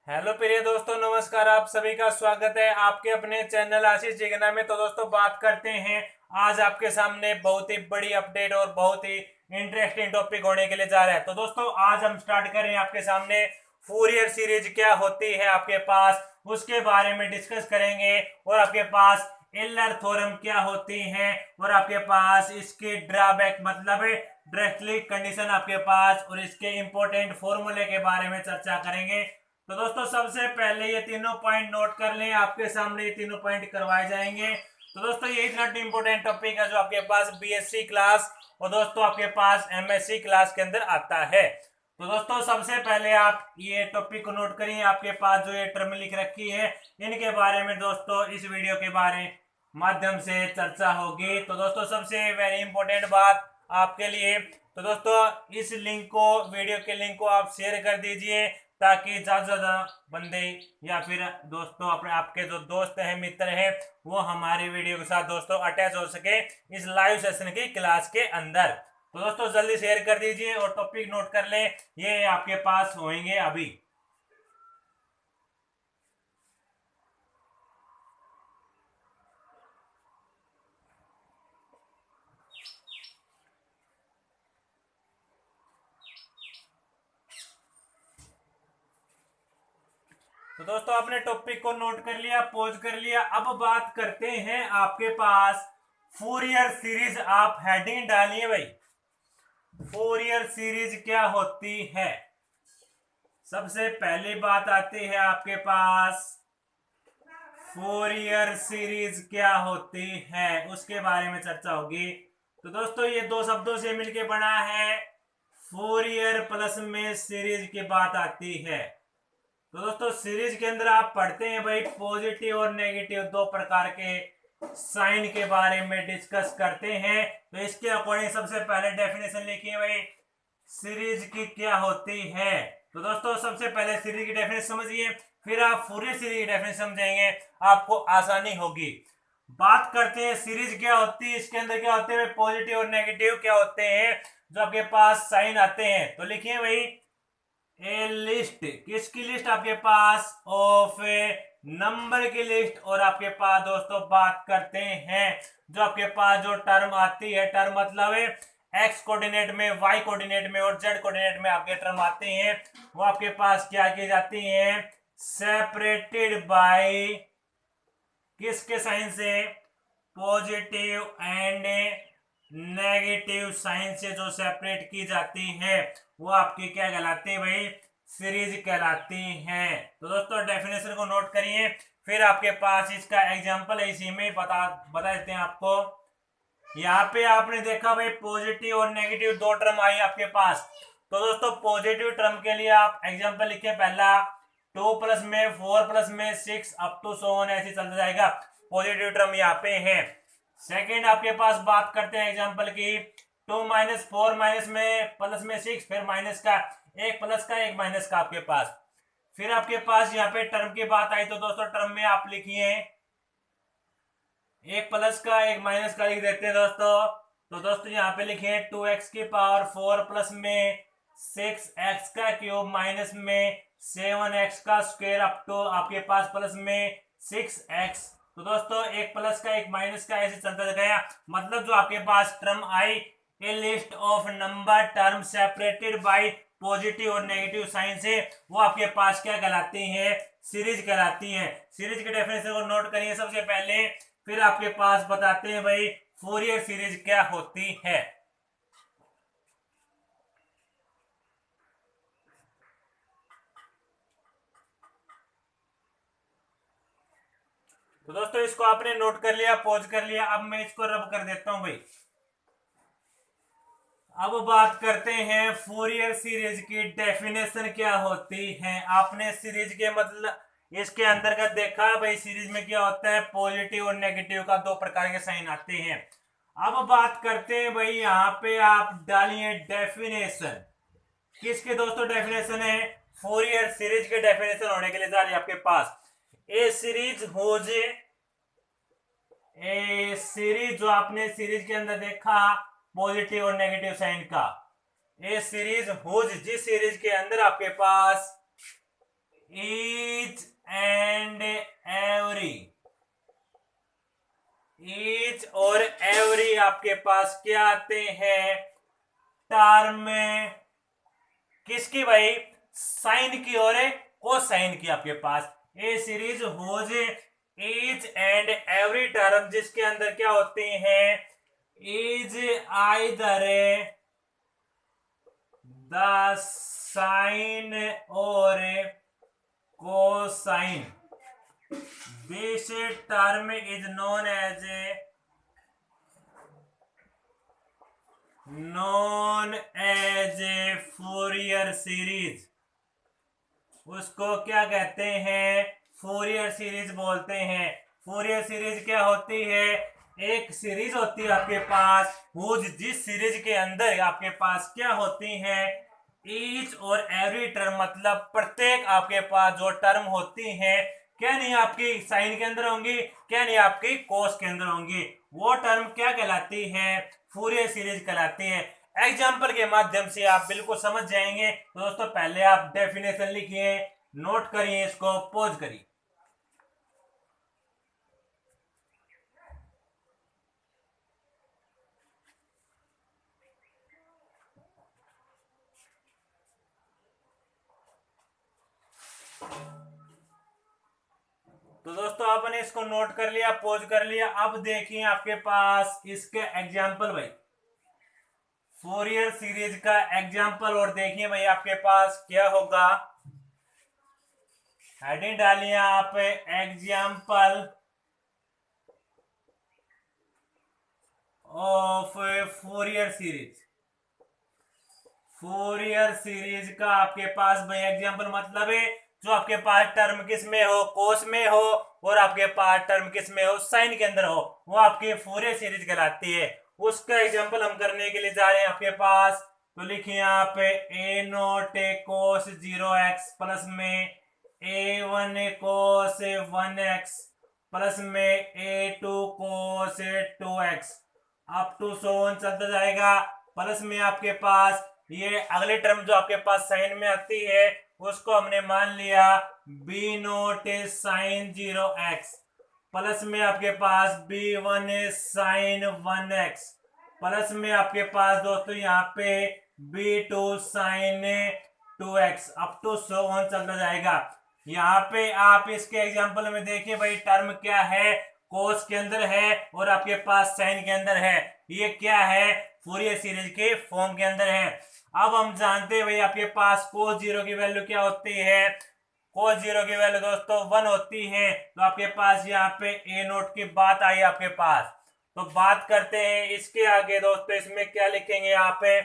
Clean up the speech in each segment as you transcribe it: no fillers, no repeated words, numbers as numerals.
Hello प्रिय दोस्तों, नमस्कार। आप सभी का स्वागत है आपके अपने चैनल आशीष जिगना में। तो दोस्तों बात करते हैं, आज आपके सामने बहुत ही बड़ी अपडेट और बहुत ही इंटरेस्टिंग टॉपिक होने के लिए जा रहा है। तो दोस्तों आज हम स्टार्ट कर रहे हैं आपके सामने फूरियर सीरीज क्या होती है आपके पास, उसके बारे में डिस्कस करेंगे। और आपके पास एलर थ्योरम क्या होती है, और आपके पास इसके ड्रॉबैक मतलब डायरेक्टली कंडीशन आपके पास, और इसके इंपॉर्टेंट फॉर्मूले के बारे में चर्चा करेंगे। तो दोस्तों सबसे पहले ये तीनों पॉइंट नोट कर लें, आपके सामने ये तीनों पॉइंट करवाए जाएंगे। तो दोस्तों ये इतना इंपॉर्टेंट टॉपिक है जो आपके पास बीएससी क्लास और दोस्तों आपके पास एमएससी क्लास के अंदर आता है। तो दोस्तों सबसे पहले आप ये टॉपिक को नोट करिए, आपके पास जो ये टर्म लिख रखी है इनके बारे में दोस्तों इस वीडियो के बारे माध्यम से चर्चा होगी। तो दोस्तों सबसे वेरी इंपॉर्टेंट बात आपके लिए, तो दोस्तों इस लिंक को, वीडियो के लिंक को आप शेयर कर दीजिए ताकि ज्यादा ज्यादा बंदे या फिर दोस्तों अपने आपके जो दोस्त हैं, मित्र हैं, वो हमारी वीडियो के साथ दोस्तों अटैच हो सके इस लाइव सेशन की क्लास के अंदर। तो दोस्तों जल्दी शेयर कर दीजिए और टॉपिक नोट कर ले, ये आपके पास होंगे अभी। तो दोस्तों आपने टॉपिक को नोट कर लिया, पॉज कर लिया। अब बात करते हैं आपके पास फूरियर सीरीज। आप हेडिंग डालिए भाई, फूरियर सीरीज क्या होती है। सबसे पहली बात आती है आपके पास फूरियर सीरीज क्या होती है, उसके बारे में चर्चा होगी। तो दोस्तों ये दो शब्दों से मिलके बना है, फूरियर प्लस में सीरीज की बात आती है। तो दोस्तों सीरीज के अंदर आप पढ़ते हैं भाई पॉजिटिव और नेगेटिव दो प्रकार के साइन के बारे में डिस्कस करते हैं। तो इसके अकॉर्डिंग सबसे पहले डेफिनेशन लिखिए भाई सीरीज की क्या होती है। तो दोस्तों सबसे पहले सीरीज की डेफिनेशन समझिए, फिर आप फूरियर सीरीज की डेफिनेशन समझेंगे, आपको आसानी होगी। बात करते हैं सीरीज क्या होती है, इसके अंदर क्या होते हैं पॉजिटिव और नेगेटिव क्या होते हैं जो आपके पास साइन आते हैं। तो लिखिए भाई ए लिस्ट, किसकी लिस्ट आपके पास, ऑफ ए नंबर की लिस्ट। और आपके पास दोस्तों बात करते हैं जो आपके पास जो टर्म आती है, टर्म मतलब एक्स कोऑर्डिनेट में, वाई कोऑर्डिनेट में और जेड कोऑर्डिनेट में आपके टर्म आते हैं, वो आपके पास क्या की जाती है, सेपरेटेड बाय किसके साइन से, पॉजिटिव एंड नेगेटिव साइन से जो सेपरेट की जाती है वो आपकी क्या कहलाती है भाई, सीरीज कहलाती है। तो दोस्तों डेफिनेशन को नोट करिए, फिर आपके पास इसका एग्जांपल है, इसी में बता देते हैं आपको। यहाँ पे आपने देखा भाई पॉजिटिव और नेगेटिव दो टर्म आई आपके पास। तो दोस्तों पॉजिटिव टर्म के लिए आप एग्जांपल लिखिए, पहला 2 प्लस में 4 प्लस में 6 अप टू सो ऑन, ऐसे चलता जाएगा, पॉजिटिव टर्म यहाँ पे है। सेकेंड आपके पास बात करते हैं एग्जांपल की, 2 माइनस 4 माइनस में प्लस में 6, फिर माइनस का, एक प्लस का एक माइनस का आपके पास। फिर आपके पास यहाँ पे टर्म की बात आई, तो दोस्तों टर्म में आप लिखिए एक प्लस का एक माइनस का लिख देते हैं दोस्तों। तो दोस्तों यहाँ पे लिखिए 2x की पावर 4 प्लस में 6x का क्यूब माइनस में 7x का स्क्वायर अप टू आपके पास प्लस में 6x। तो दोस्तों एक प्लस का एक माइनस का ऐसे चलता गया, मतलब जो आपके पास टर्म आई, a list of number term separated by positive और नेगेटिव साइन से, वो आपके पास क्या कहलाती है, सीरीज कहलाती है। सीरीज के डेफिनेशन को नोट करिए सबसे पहले, फिर आपके पास बताते हैं भाई फूरियर सीरीज क्या होती है। तो दोस्तों इसको आपने नोट कर लिया, पॉज कर लिया, अब मैं इसको रब कर देता हूं भाई। अब बात करते हैं फूरियर सीरीज की डेफिनेशन क्या होती है। आपने सीरीज के मतलब इसके अंतर्गत देखा भाई सीरीज में क्या होता है, पॉजिटिव और नेगेटिव का दो प्रकार के साइन आते हैं। अब बात करते हैं भाई, यहाँ पे आप डालिए डेफिनेशन, किसके दोस्तों डेफिनेशन है, फूरियर सीरीज के डेफिनेशन होने के लिए जा रही है आपके पास। A series hose, A series जो आपने सीरीज के अंदर देखा पॉजिटिव और नेगेटिव साइन का, ए सीरीज हुज, जिस सीरीज के अंदर आपके पास ईच एंड एवरी, ईच और एवरी आपके पास क्या आते हैं, टर्म किसकी भाई, साइन की और कोसाइन की। आपके पास a series whose each and every term जिसके अंदर क्या होते हैं, इज आइदर द साइन और cosine, this term is known as a Fourier series. उसको क्या कहते हैं, फूरियर सीरीज बोलते हैं। फूरियर सीरीज क्या होती है, एक सीरीज होती है आपके पास, वो जिस सीरीज के अंदर आपके पास क्या होती है, ईच और एवरी टर्म, मतलब प्रत्येक आपके पास जो टर्म होती है, क्या नहीं आपकी साइन के अंदर होंगी, क्या नहीं आपकी कोस के अंदर होंगी, वो टर्म क्या कहलाती है, फूरियर सीरीज कहलाती है। एग्जाम्पल के माध्यम से आप बिल्कुल समझ जाएंगे। तो दोस्तों पहले आप डेफिनेशन लिखिए, नोट करिए, इसको पॉज करिए। तो दोस्तों आपने इसको नोट कर लिया, पॉज कर लिया। अब देखिए आपके पास इसके एग्जाम्पल भाई, फोरियर सीरीज का एग्जाम्पल, और देखिए भाई आपके पास क्या होगा, हेडिंग डालिए आप, example of Fourier series. Fourier series का आपके पास भाई एग्जाम्पल मतलब है जो आपके पास टर्म किस में हो, कोस में हो, और आपके पास टर्म किस में हो, साइन के अंदर हो, वो आपकी फोरियर सीरीज कहलाती है। उसका एग्जाम्पल हम करने के लिए जा रहे हैं आपके पास। तो लिखिए आप, ए नोट कोस 0x प्लस में ए वन कोस 1x प्लस में a two cos 2x up to so on चलता जाएगा। प्लस में आपके पास ये अगले टर्म जो आपके पास साइन में आती है उसको हमने मान लिया B note sign 0x plus में आपके पास B one sine 1x plus में आपके पास दोस्तों यहाँ पे B two sine 2x up to so on चलता जाएगा। यहाँ पे आप इसके एग्जांपल में देखिए भाई टर्म क्या है, कोस के अंदर है और आपके पास साइन के अंदर है, ये क्या है, फूरियर सीरीज के फॉर्म के अंदर है। अब हम जानते हैं भाई आपके पास कोस जीरो की वैल्यू क्या होती है, कोस जीरो की वैल्यू दोस्तों 1 होती है। तो आपके पास यहाँ पे ए नोट की बात आई आपके पास। तो बात करते हैं इसके आगे दोस्तों, इसमें क्या लिखेंगे यहाँ पे,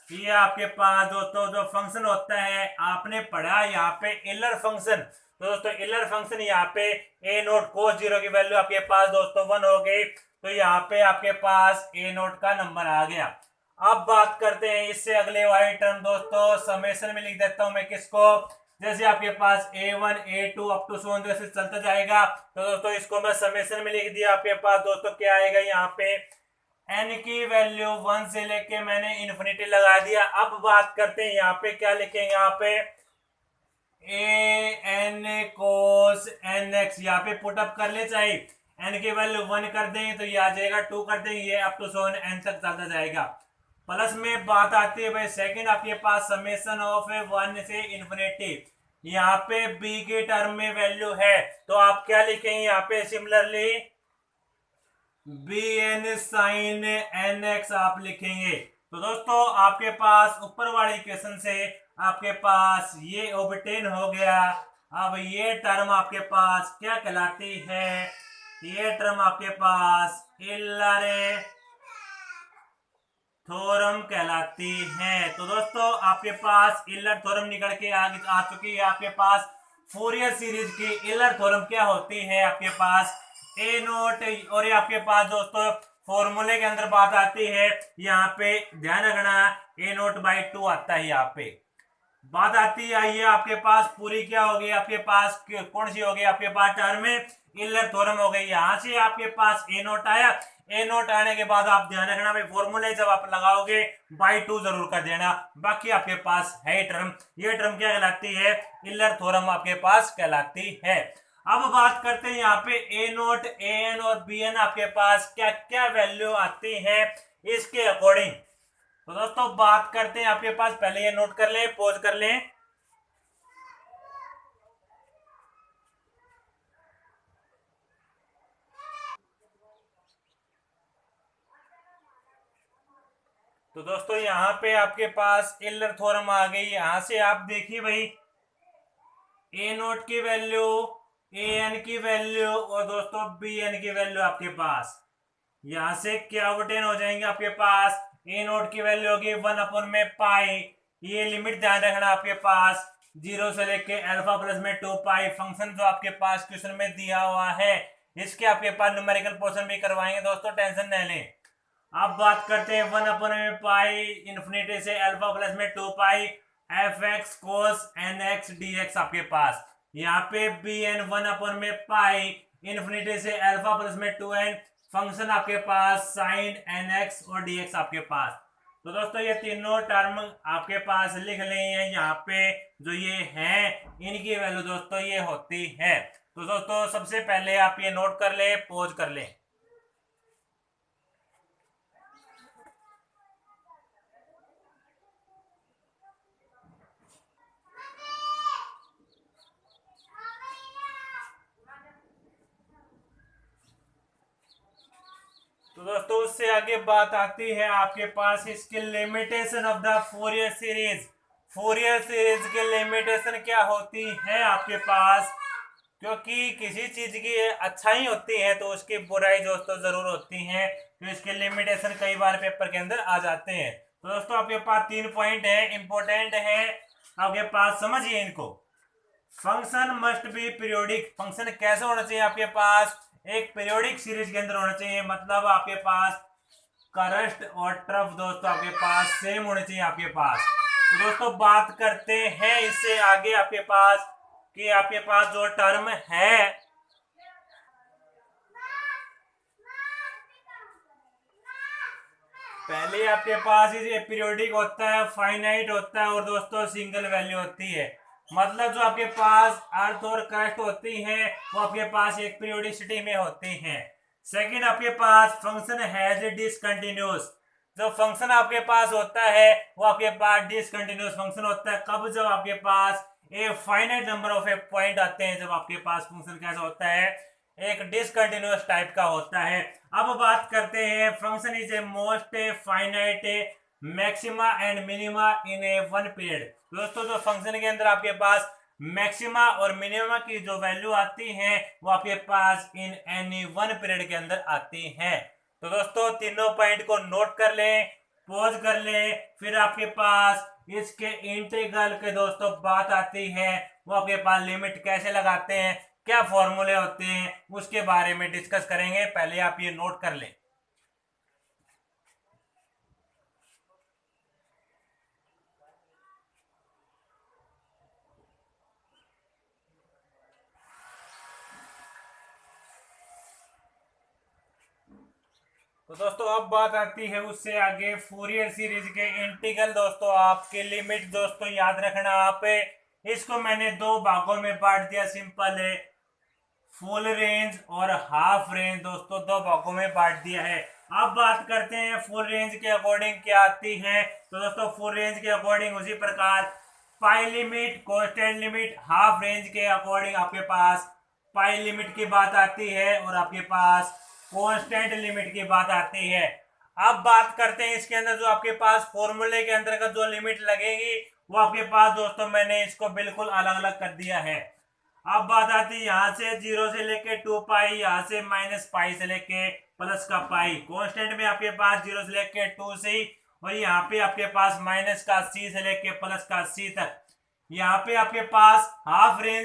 ये आपके पास दोस्तों जो फंक्शन होता है आपने पढ़ा यहाँ पे इलर फंक्शन। तो दोस्तों इलर फंक्शन यहाँ पे ए नोट कोस जीरो की वैल्यू आपके पास दोस्तों 1 हो गई, तो यहाँ पे आपके पास ए नोट का नंबर आ गया। अब बात करते हैं इससे अगले वाले टर्म दोस्तों, समेशन में लिख देता हूं मैं किसको, जैसे आपके पास a1 a2 अप टू सो जैसे चलता जाएगा। तो दोस्तों इसको मैं समेशन में लिख दिया। आपके पास दोस्तों क्या आएगा, यहाँ पे n की वैल्यू 1 से लेके मैंने इन्फिनिटी लगा दिया। अब बात करते हैं यहाँ पे क्या लिखेंगे, यहाँ पे A N cos N x, यहाँ पे पुटअप कर ले, चाहे n की वैल्यू 1 कर देंगे तो ये आ जाएगा, 2 कर देंगे ये अप टू सो n तक चलता जाएगा। प्लस में बात आती है भाई सेकंड, आपके पास समेशन ऑफ 1 से इन्फिनिटी, यहाँ पे b के टर्म में वैल्यू है तो आप क्या लिखेंगे यहाँ पे, similarly B N sine N X आप लिखेंगे। तो दोस्तों आपके पास ऊपर वाले इक्वेशन से आपके पास ये ऑब्टेन हो गया। अब ये टर्म आपके पास क्या कहलाती है, ये टर्म आपके पास इलर थ्योरम कहलाती है। तो दोस्तों आपके पास इलर थ्योरम निकल के आगे आ चुकी है। आपके पास फूरियर सीरीज की इलर थ्योरम क्या होती है, आपके पास ए नोट, और ये आपके पास दोस्तों फॉर्मूले के अंदर बात आती है, यहाँ पे ध्यान रखना ए नोट बाई 2 आता है। यहाँ पे बात आती है ये आपके पास पूरी क्या होगी, आपके पास कौन सी होगी, आपके पास टर्म इलर थ्योरम हो गई। यहाँ से आपके पास ए नोट आया, ए नोट आने के बाद आप ध्यान रखना भाई फॉर्मूले जब आप लगाओगे बाई 2 जरूर कर देना। बाकी आपके पास है टर्म, ये टर्म क्या कहलाती है, इलर थ्योरम आपके पास कहलाती है। अब बात करते हैं यहाँ पे ए नोट, ए एन और बी एन आपके पास क्या क्या वैल्यू आती है इसके अकॉर्डिंग। तो दोस्तों बात करते हैं आपके पास, पहले ये नोट कर लें, पॉज कर लें। तो दोस्तों यहाँ पे आपके पास इलर थ्योरम आ गई। यहां से आप देखिए भाई ए नोट की वैल्यू, ए एन की वैल्यू और दोस्तों बी एन की वैल्यू आपके पास यहां से क्या ऑब्टेन हो जाएंगे आपके पास। ए नोट की वैल्यू होगी 1 में पाई, ये लिमिट ध्यान रखना आपके पास 0 से लेके अल्फा प्लस में 2 पाई। फंक्शन जो आपके पास क्वेश्चन में दिया हुआ है इसके आपके पास न्यूमेरिकल पोर्शन भी करवाएंगे दोस्तों, टेंशन न लें। अब बात करते हैं 1 में पाई इन्फिनिटी से अल्फा प्लस में 2 पाई एफ एक्स कोस एन एक्स डी एक्स आपके पास। यहाँ पे बी एन 1 में पाई इन्फिनिटी से अल्फा प्लस में 2n, फंक्शन आपके पास साइन एन एक्स और डी एक्स आपके पास। तो दोस्तों ये तीनों टर्म आपके पास लिख लें यहाँ पे, जो ये हैं इनकी वैल्यू दोस्तों ये होती है। तो दोस्तों सबसे पहले आप ये नोट कर ले, पॉज कर ले। तो दोस्तों उससे आगे बात आती है आपके पास इसके limitation of the Fourier series. Fourier series की लिमिटेशन क्या होती है आपके पास, क्योंकि किसी चीज की अच्छाई होती है तो उसकी बुराई दोस्तों जरूर होती है, तो इसके लिमिटेशन कई बार पेपर के अंदर आ जाते हैं। तो दोस्तों आपके पास 3 पॉइंट है, इंपॉर्टेंट है आपके पास, समझिए इनको। Function must be periodic, function कैसे होना चाहिए आपके पास, एक पीरियोडिक सीरीज के अंदर होना चाहिए, मतलब आपके पास करस्ट और ट्रफ दोस्तों आपके पास सेम होने चाहिए आपके पास। तो दोस्तों बात करते हैं इससे आगे आपके पास कि आपके पास जो टर्म है पहले आपके पास ये पीरियोडिक होता है, फाइनाइट होता है और दोस्तों सिंगल वैल्यू होती है। मतलब जो आपके पास अर्थ और क्रस्ट होती है वो आपके पास एक पीरियोडिसिटी में होती हैं। सेकंड आपके पास फंक्शन हैज डिसकंटिन्यूअस, जो फंक्शन आपके पास होता है वो आपके पास डिसकंटिन्यूअस फंक्शन होता है। कब, जब आपके पास a finite number of a point आते हैं, जब आपके पास फंक्शन कैसा होता है, एक डिसकंटिन्यूअस टाइप का होता है। अब बात करते हैं function is a most finite maxima and minima in A one period. दोस्तों जो फंक्शन के अंदर आपके पास मैक्सिमा और मिनिमा की जो वैल्यू आती है वो आपके पास इन एनी वन पीरियड के अंदर आती है। तो दोस्तों तीनों पॉइंट को नोट कर लें, पॉज कर लें, फिर आपके पास इसके इंटीग्रल के दोस्तों बात आती है, वो आपके पास लिमिट कैसे लगाते हैं, क्या फॉर्मूले होते हैं, उसके बारे में डिस्कस करेंगे। पहले आप ये नोट कर लें। तो दोस्तों अब बात आती है उससे आगे फोरियर सीरीज के इंटीग्रल। दोस्तों आपके लिमिट दोस्तों याद रखना, आप इसको मैंने 2 भागों में बांट दिया, सिंपल है, फुल रेंज और हाफ रेंज दोस्तों 2 भागों में बांट दिया है। अब बात करते हैं फुल रेंज के अकॉर्डिंग क्या आती है। तो दोस्तों फुल रेंज के अकॉर्डिंग उसी प्रकार पाई limit, constant limit, half range के अकॉर्डिंग आपके पास पाई लिमिट की बात आती है और आपके पास कांस्टेंट लिमिट की बात आती है। अब बात करते हैं इसके अंदर जो आपके पास फॉर्मूले के अंतर्गत जो लिमिट लगेगी वो आपके पास दोस्तों मैंने इसको बिल्कुल अलग अलग कर दिया है। अब बात आती है यहाँ से 0 से लेके 2 पाई, यहाँ से माइनस पाई से लेके प्लस का पाई। कांस्टेंट में आपके पास 0 से लेके 2 सी, और यहाँ पे आपके पास माइनस का सी से लेके प्लस का सी तक। यहाँ पे आपके पास हाफ रेंज